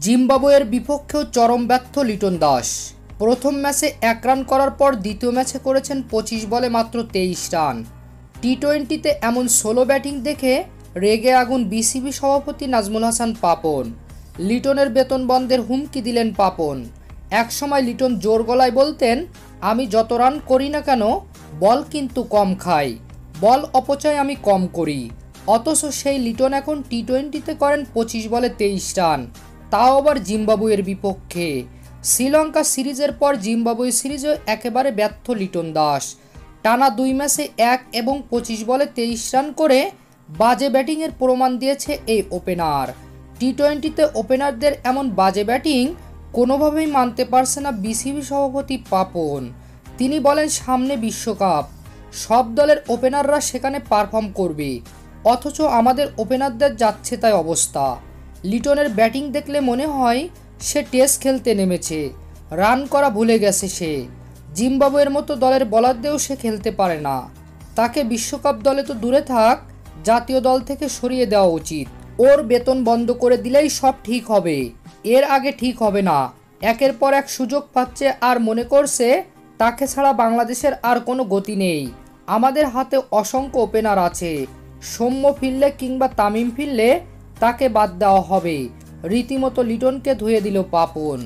জিম্বাবুয়ের বিপক্ষেও চরম ব্যর্থ লিটন দাস। প্রথম ম্যাচে 1 রান করার পর দ্বিতীয় ম্যাচে করেছেন 25 বলে মাত্র 23 রান। টি-20তে এমন সোলো ব্যাটিং দেখে রেগে আগুন বিসিবি সভাপতি নাজমুল হাসান পাপন। লিটনের বেতন বন্ধের হুমকি দিলেন পাপন। একসময় লিটন জোর গলায় বলতেন, আমি যত রান করি না কেন বল কিন্তু কম খাই, বল অপচয় আমি কম করি। অথচ সেই লিটন এখন টি-20তে করেন 25 বলে 23 রান, তাও আবার জিম্বাবুয়ের বিপক্ষে। শ্রীলঙ্কা সিরিজের পর জিম্বাবুয়ে সিরিজে একেবারে ব্যর্থ লিটন দাস। টানা 2 ম্যাচে 1 এবং 25 বলে 23 রান করে বাজে ব্যাটিংয়ের প্রমাণ দিয়েছে এই ওপেনার। টি-20তে ওপেনারদের এমন বাজে ব্যাটিং কোনোভাবেই মানতে পারছে না বিসিবি সভাপতি পাপন। তিনি বলেন, সামনে বিশ্বকাপ, সব দলের ওপেনাররা সেখানে পারফর্ম করবে, অথচ আমাদের ওপেনারদের যাচ্ছে তাই অবস্থা। লিটনের ব্যাটিং দেখলে মনে হয় সে টেস্ট খেলতে নেমেছে, রান করা ভুলে গেছে সে। জিম্বাবুয়ের মতো দলের বলারদেরও সে খেলতে পারে না। তাকে বিশ্বকাপ দলে তো দূরে থাক, জাতীয় দল থেকে সরিয়ে দেওয়া উচিত। ওর বেতন বন্ধ করে দিলেই সব ঠিক হবে, এর আগে ঠিক হবে না। একের পর এক সুযোগ পাচ্ছে আর মনে করছে তাকে ছাড়া বাংলাদেশের আর কোনো গতি নেই। আমাদের হাতে অসংখ্য ওপেনার আছে, সৌম্য ফিরলে কিংবা তামিম ফিরলে তাকে বাদ দেওয়া হবে। রীতিমতো লিটনকে ধুয়ে দিল পাপন।